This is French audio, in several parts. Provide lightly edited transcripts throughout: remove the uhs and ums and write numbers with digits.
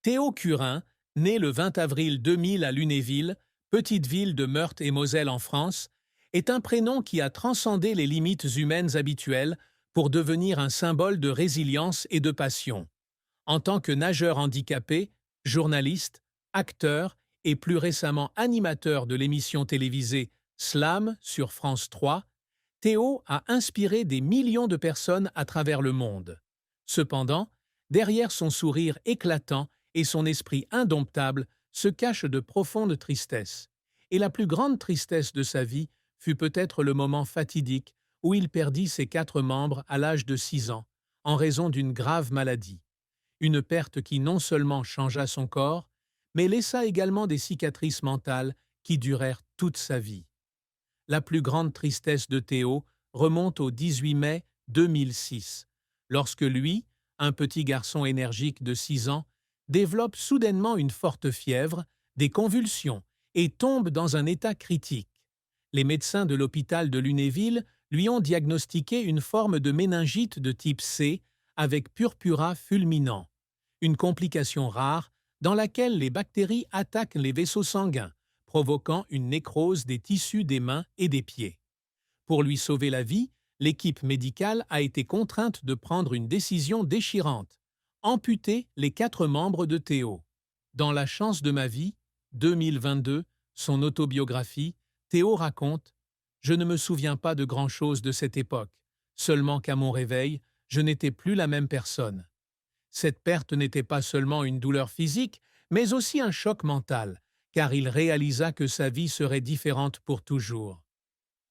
Théo Curin, né le 20 avril 2000 à Lunéville, petite ville de Meurthe-et-Moselle en France, est un prénom qui a transcendé les limites humaines habituelles pour devenir un symbole de résilience et de passion. En tant que nageur handicapé, journaliste, acteur et plus récemment animateur de l'émission télévisée Slam sur France 3, Théo a inspiré des millions de personnes à travers le monde. Cependant, derrière son sourire éclatant et son esprit indomptable se cache de profondes tristesses. Et la plus grande tristesse de sa vie fut peut-être le moment fatidique où il perdit ses 4 membres à l'âge de 6 ans, en raison d'une grave maladie. Une perte qui non seulement changea son corps, mais laissa également des cicatrices mentales qui durèrent toute sa vie. La plus grande tristesse de Théo remonte au 18 mai 2006, lorsque lui, un petit garçon énergique de 6 ans, développe soudainement une forte fièvre, des convulsions et tombe dans un état critique. Les médecins de l'hôpital de Lunéville lui ont diagnostiqué une forme de méningite de type C avec purpura fulminant, une complication rare dans laquelle les bactéries attaquent les vaisseaux sanguins, provoquant une nécrose des tissus des mains et des pieds. Pour lui sauver la vie, l'équipe médicale a été contrainte de prendre une décision déchirante: amputer les 4 membres de Théo. Dans La chance de ma vie, 2022, son autobiographie, Théo raconte: Je ne me souviens pas de grand-chose de cette époque, seulement qu'à mon réveil, je n'étais plus la même personne. Cette perte n'était pas seulement une douleur physique, mais aussi un choc mental, car il réalisa que sa vie serait différente pour toujours.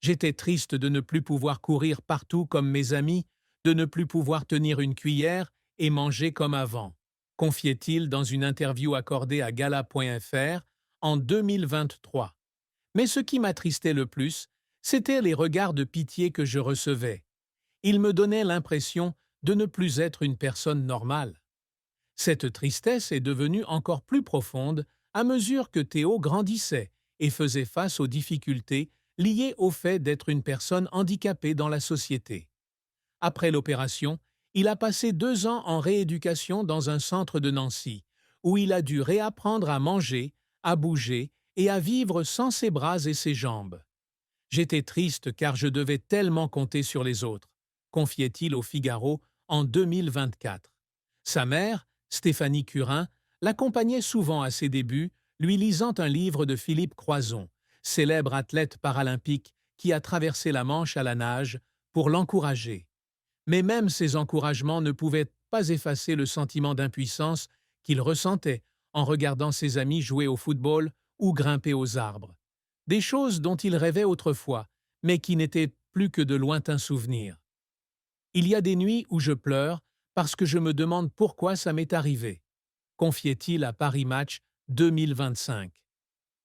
J'étais triste de ne plus pouvoir courir partout comme mes amis, de ne plus pouvoir tenir une cuillère et manger comme avant, confiait-il dans une interview accordée à Gala.fr en 2023. Mais ce qui m'attristait le plus, c'étaient les regards de pitié que je recevais. Ils me donnaient l'impression de ne plus être une personne normale. Cette tristesse est devenue encore plus profonde à mesure que Théo grandissait et faisait face aux difficultés liées au fait d'être une personne handicapée dans la société. Après l'opération, il a passé 2 ans en rééducation dans un centre de Nancy, où il a dû réapprendre à manger, à bouger et à vivre sans ses bras et ses jambes. J'étais triste car je devais tellement compter sur les autres, confiait-il au Figaro en 2024. Sa mère, Stéphanie Curin, l'accompagnait souvent à ses débuts, lui lisant un livre de Philippe Croizon, célèbre athlète paralympique qui a traversé la Manche à la nage, pour l'encourager. Mais même ces encouragements ne pouvaient pas effacer le sentiment d'impuissance qu'il ressentait en regardant ses amis jouer au football ou grimper aux arbres. Des choses dont il rêvait autrefois, mais qui n'étaient plus que de lointains souvenirs. Il y a des nuits où je pleure parce que je me demande pourquoi ça m'est arrivé, confiait-il à Paris Match 2025.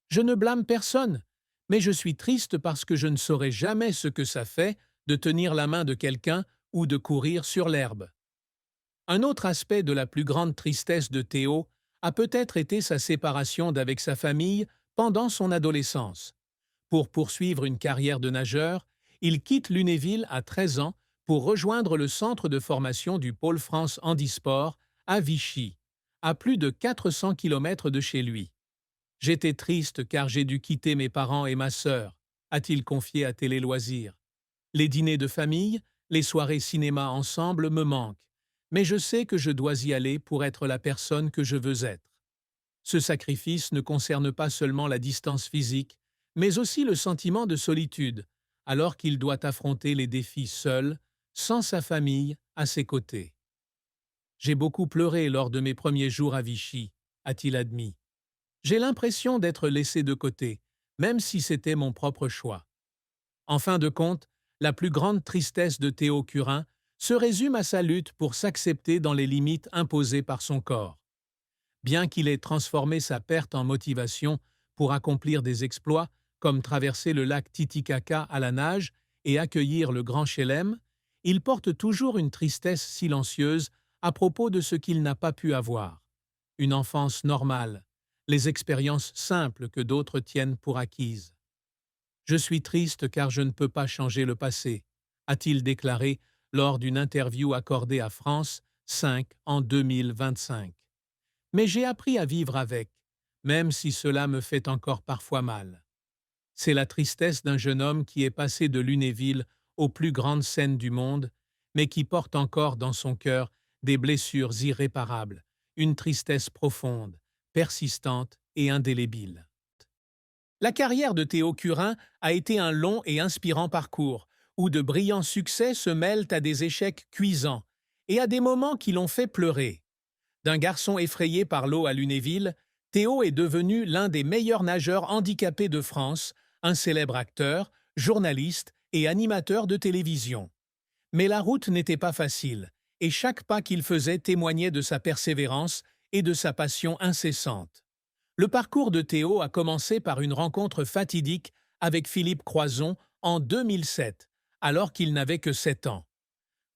Je ne blâme personne, mais je suis triste parce que je ne saurai jamais ce que ça fait de tenir la main de quelqu'un ou de courir sur l'herbe. Un autre aspect de la plus grande tristesse de Théo a peut-être été sa séparation d'avec sa famille pendant son adolescence. Pour poursuivre une carrière de nageur, il quitte Lunéville à 13 ans pour rejoindre le centre de formation du Pôle France Handisport à Vichy, à plus de 400 km de chez lui. J'étais triste car j'ai dû quitter mes parents et ma sœur, a-t-il confié à Télé Loisirs. Les dîners de famille, les soirées cinéma ensemble me manquent, mais je sais que je dois y aller pour être la personne que je veux être. Ce sacrifice ne concerne pas seulement la distance physique, mais aussi le sentiment de solitude, alors qu'il doit affronter les défis seul, sans sa famille à ses côtés. J'ai beaucoup pleuré lors de mes premiers jours à Vichy, a-t-il admis. J'ai l'impression d'être laissé de côté, même si c'était mon propre choix. En fin de compte, la plus grande tristesse de Théo Curin se résume à sa lutte pour s'accepter dans les limites imposées par son corps. Bien qu'il ait transformé sa perte en motivation pour accomplir des exploits comme traverser le lac Titicaca à la nage et accueillir le Grand Chelem, il porte toujours une tristesse silencieuse à propos de ce qu'il n'a pas pu avoir. Une enfance normale, les expériences simples que d'autres tiennent pour acquises. Je suis triste car je ne peux pas changer le passé, a-t-il déclaré lors d'une interview accordée à France 5 en 2025. mais j'ai appris à vivre avec, même si cela me fait encore parfois mal. C'est la tristesse d'un jeune homme qui est passé de Lunéville aux plus grandes scènes du monde, mais qui porte encore dans son cœur des blessures irréparables, une tristesse profonde, persistante et indélébile. La carrière de Théo Curin a été un long et inspirant parcours, où de brillants succès se mêlent à des échecs cuisants et à des moments qui l'ont fait pleurer. D'un garçon effrayé par l'eau à Lunéville, Théo est devenu l'un des meilleurs nageurs handicapés de France, un célèbre acteur, journaliste et animateur de télévision. Mais la route n'était pas facile, et chaque pas qu'il faisait témoignait de sa persévérance et de sa passion incessante. Le parcours de Théo a commencé par une rencontre fatidique avec Philippe Croizon en 2007, alors qu'il n'avait que 7 ans.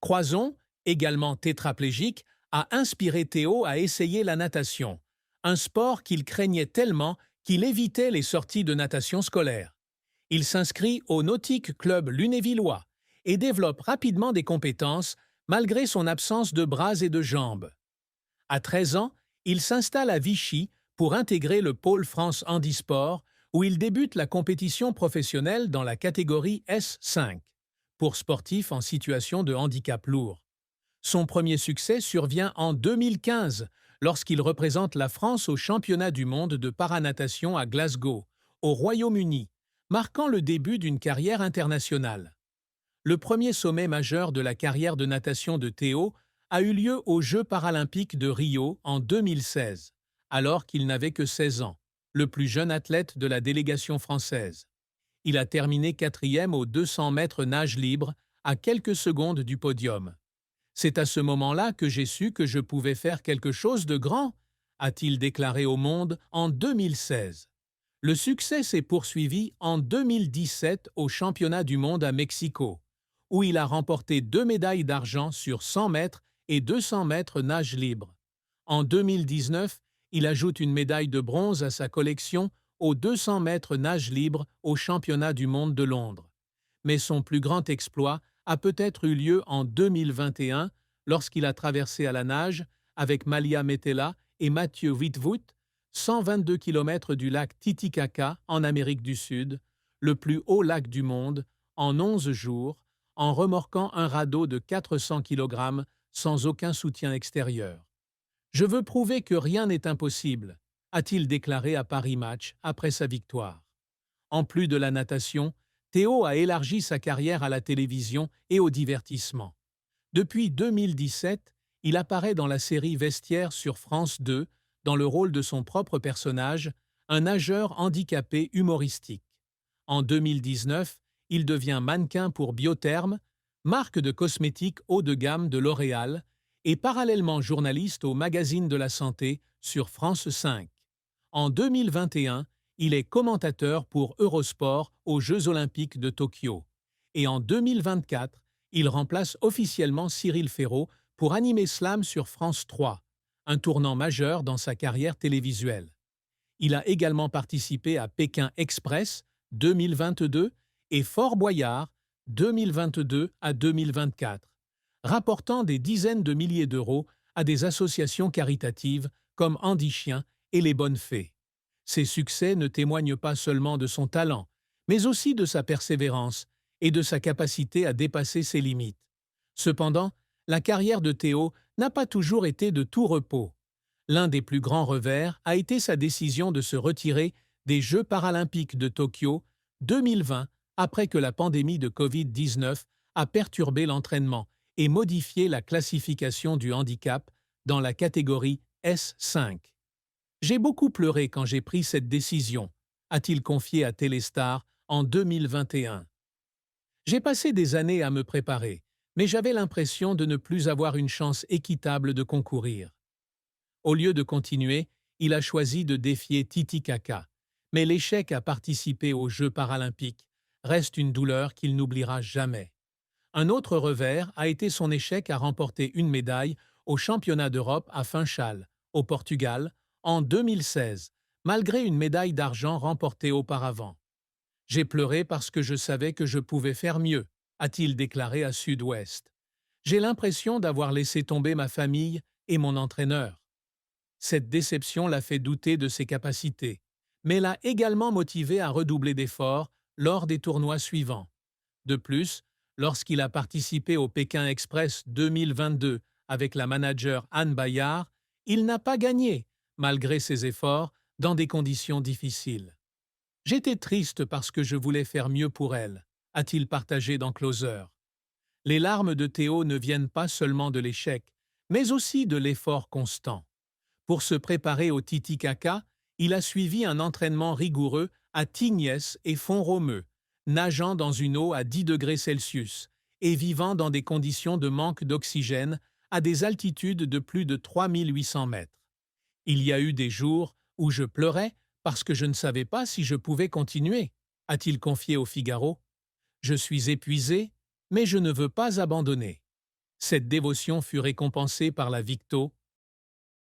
Croizon, également tétraplégique, a inspiré Théo à essayer la natation, un sport qu'il craignait tellement qu'il évitait les sorties de natation scolaire. Il s'inscrit au Nautique Club lunévillois et développe rapidement des compétences malgré son absence de bras et de jambes. À 13 ans, il s'installe à Vichy pour intégrer le pôle France Handisport où il débute la compétition professionnelle dans la catégorie S5, pour sportifs en situation de handicap lourd. Son premier succès survient en 2015 lorsqu'il représente la France au championnat du monde de paranatation à Glasgow, au Royaume-Uni, marquant le début d'une carrière internationale. Le premier sommet majeur de la carrière de natation de Théo a eu lieu aux Jeux paralympiques de Rio en 2016, alors qu'il n'avait que 16 ans, le plus jeune athlète de la délégation française. Il a terminé 4e aux 200 mètres nage libre, à quelques secondes du podium. C'est à ce moment-là que j'ai su que je pouvais faire quelque chose de grand, a-t-il déclaré au Monde en 2016. Le succès s'est poursuivi en 2017 au championnat du monde à Mexico, où il a remporté 2 médailles d'argent sur 100 mètres et 200 mètres nage libre. En 2019, il ajoute une médaille de bronze à sa collection aux 200 mètres nage libre au championnat du monde de Londres. Mais son plus grand exploit a peut-être eu lieu en 2021 lorsqu'il a traversé à la nage, avec Malia Metela et Mathieu Witwoud, 122 km du lac Titicaca en Amérique du Sud, le plus haut lac du monde, en 11 jours, en remorquant un radeau de 400 kg sans aucun soutien extérieur. « Je veux prouver que rien n'est impossible », a-t-il déclaré à Paris Match après sa victoire. En plus de la natation, Théo a élargi sa carrière à la télévision et au divertissement. Depuis 2017, il apparaît dans la série Vestiaire sur France 2 dans le rôle de son propre personnage, un nageur handicapé humoristique. En 2019, il devient mannequin pour Biotherm, marque de cosmétiques haut de gamme de L'Oréal, et parallèlement journaliste au Magazine de la Santé sur France 5. En 2021, il est commentateur pour Eurosport aux Jeux olympiques de Tokyo. Et en 2024, il remplace officiellement Cyril Ferraud pour animer Slam sur France 3, un tournant majeur dans sa carrière télévisuelle. Il a également participé à Pékin Express 2022 et Fort Boyard 2022 à 2024, rapportant des dizaines de milliers d'euros à des associations caritatives comme Andy Chien et Les Bonnes Fées. Ses succès ne témoignent pas seulement de son talent, mais aussi de sa persévérance et de sa capacité à dépasser ses limites. Cependant, la carrière de Théo n'a pas toujours été de tout repos. L'un des plus grands revers a été sa décision de se retirer des Jeux paralympiques de Tokyo 2020 après que la pandémie de Covid-19 a perturbé l'entraînement et modifié la classification du handicap dans la catégorie S5. « J'ai beaucoup pleuré quand j'ai pris cette décision », a-t-il confié à Téléstar en 2021. « J'ai passé des années à me préparer, mais j'avais l'impression de ne plus avoir une chance équitable de concourir. » Au lieu de continuer, il a choisi de défier Titicaca, mais l'échec à participer aux Jeux paralympiques reste une douleur qu'il n'oubliera jamais. Un autre revers a été son échec à remporter une médaille au championnat d'Europe à Funchal, au Portugal, en 2016, malgré une médaille d'argent remportée auparavant. « J'ai pleuré parce que je savais que je pouvais faire mieux », a-t-il déclaré à Sud-Ouest. « J'ai l'impression d'avoir laissé tomber ma famille et mon entraîneur. » Cette déception l'a fait douter de ses capacités, mais l'a également motivé à redoubler d'efforts lors des tournois suivants. De plus, lorsqu'il a participé au Pékin Express 2022 avec la manager Anne Bayard, il n'a pas gagné, malgré ses efforts, dans des conditions difficiles. J'étais triste parce que je voulais faire mieux pour elle, a-t-il partagé dans Closer. Les larmes de Théo ne viennent pas seulement de l'échec, mais aussi de l'effort constant. Pour se préparer au Titicaca, il a suivi un entraînement rigoureux à Tignes et Font-Romeu, nageant dans une eau à 10 degrés Celsius et vivant dans des conditions de manque d'oxygène à des altitudes de plus de 3800 mètres. Il y a eu des jours où je pleurais parce que je ne savais pas si je pouvais continuer, a-t-il confié au Figaro. Je suis épuisé, mais je ne veux pas abandonner. Cette dévotion fut récompensée par la Victo,